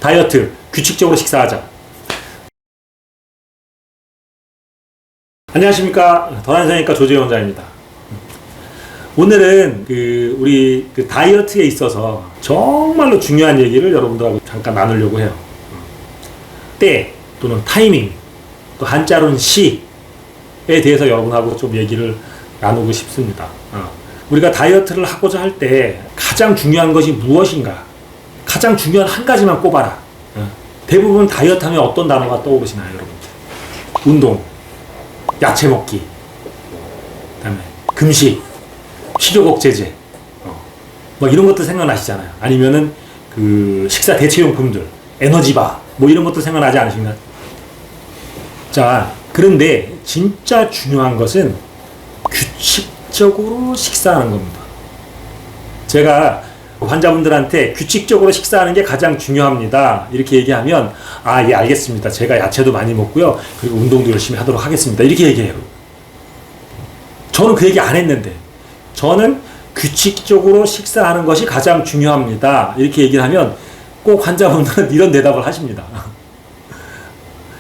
다이어트, 규칙적으로 식사하자. 안녕하십니까. 더한성형외과 조재현 원장입니다. 오늘은 우리 다이어트에 있어서 정말로 중요한 얘기를 여러분들하고 잠깐 나누려고 해요. 때 또는 타이밍, 또 한자로는 시에 대해서 여러분하고 좀 얘기를 나누고 싶습니다. 우리가 다이어트를 하고자 할 때 가장 중요한 것이 무엇인가? 가장 중요한 한 가지만 꼽아라. 대부분 다이어트 하면 어떤 단어가 떠오르시나요, 여러분? 운동, 야채 먹기, 그다음에 금식, 식욕 억제제, 뭐 이런 것도 생각나시잖아요. 아니면은 식사 대체용품들, 에너지바, 뭐 이런 것도 생각나지 않으신가요? 자, 그런데 진짜 중요한 것은 규칙적으로 식사하는 겁니다. 제가 환자분들한테 규칙적으로 식사하는 게 가장 중요합니다, 이렇게 얘기하면 예, 알겠습니다. 제가 야채도 많이 먹고요, 그리고 운동도 열심히 하도록 하겠습니다, 이렇게 얘기해요. 저는 그 얘기 안 했는데, 저는 규칙적으로 식사하는 것이 가장 중요합니다, 이렇게 얘기를 하면 꼭 환자분들은 이런 대답을 하십니다.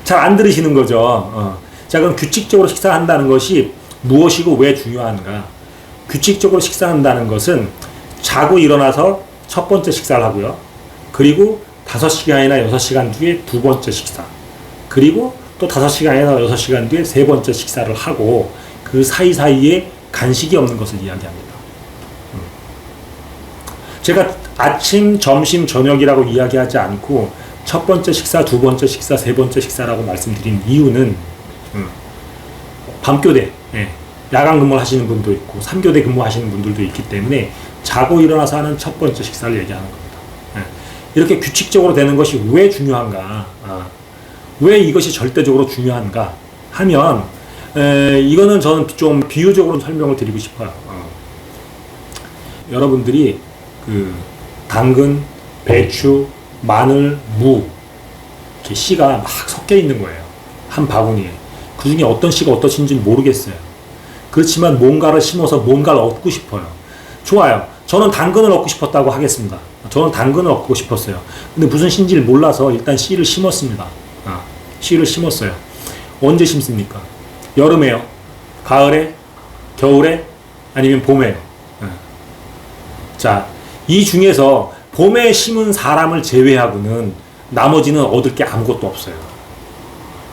잘 안 들으시는 거죠. 자, 그럼 규칙적으로 식사한다는 것이 무엇이고 왜 중요한가? 규칙적으로 식사한다는 것은 자고 일어나서 첫 번째 식사를 하고요. 그리고 5시간이나 6시간 뒤에 두 번째 식사. 그리고 또 5시간이나 6시간 뒤에 세 번째 식사를 하고, 그 사이사이에 간식이 없는 것을 이야기합니다. 제가 아침, 점심, 저녁이라고 이야기하지 않고 첫 번째 식사, 두 번째 식사, 세 번째 식사라고 말씀드린 이유는 밤교대, 야간 근무를 하시는 분도 있고 3교대 근무하시는 분들도 있기 때문에 자고 일어나서 하는 첫 번째 식사를 얘기하는 겁니다. 이렇게 규칙적으로 되는 것이 왜 중요한가? 왜 이것이 절대적으로 중요한가 하면, 이거는 저는 좀 비유적으로 설명을 드리고 싶어요. 여러분들이 당근, 배추, 마늘, 무, 이렇게 씨가 막 섞여 있는 거예요, 한 바구니에. 그 중에 어떤 씨가 어떠신지 모르겠어요. 그렇지만 뭔가를 심어서 뭔가를 얻고 싶어요. 좋아요. 저는 당근을 얻고 싶었다고 하겠습니다. 저는 당근을 얻고 싶었어요. 근데 무슨 씨인지를 몰라서 일단 씨를 심었습니다. 씨를 심었어요. 언제 심습니까? 여름에요? 가을에? 겨울에? 아니면 봄에요? 자, 이 중에서 봄에 심은 사람을 제외하고는 나머지는 얻을 게 아무것도 없어요.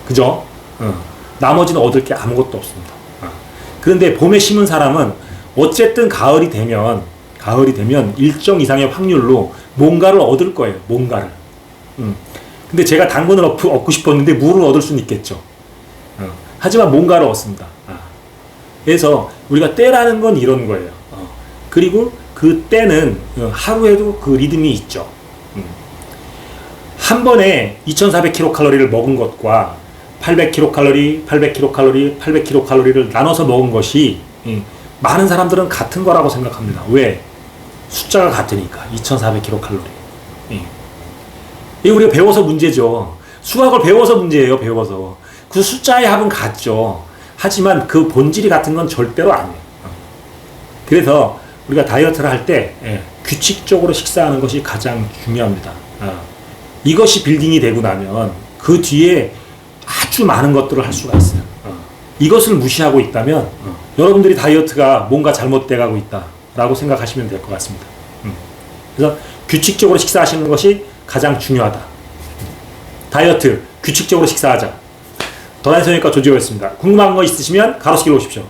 그죠? 나머지는 얻을 게 아무것도 없습니다. 그런데 봄에 심은 사람은 어쨌든 가을이 되면 일정 이상의 확률로 뭔가를 얻을 거예요. 뭔가를. 근데 제가 당근을 얻고 싶었는데 무를 얻을 수는 있겠죠. 하지만 뭔가를 얻습니다. 그래서 우리가 때라는 건 이런 거예요. 그리고 그 때는 하루에도 그 리듬이 있죠. 한 번에 2400kcal 먹은 것과 800kcal, 800kcal, 800kcal를 나눠서 먹은 것이 많은 사람들은 같은 거라고 생각합니다. 왜? 숫자가 같으니까. 2400kcal. 이거 우리가 배워서 문제죠. 수학을 배워서 문제예요. 배워서. 그 숫자의 합은 같죠. 하지만 그 본질이 같은 건 절대로 아니에요. 그래서 우리가 다이어트를 할 때 규칙적으로 식사하는 것이 가장 중요합니다. 이것이 빌딩이 되고 나면 그 뒤에 아주 많은 것들을 할 수가 있어요. 이것을 무시하고 있다면 여러분들이 다이어트가 뭔가 잘못돼 가고 있다라고 생각하시면 될 것 같습니다. 그래서 규칙적으로 식사하시는 것이 가장 중요하다. 다이어트 규칙적으로 식사하자. 더한성형외과 조지호였습니다. 궁금한 거 있으시면 가로수길로 오십시오.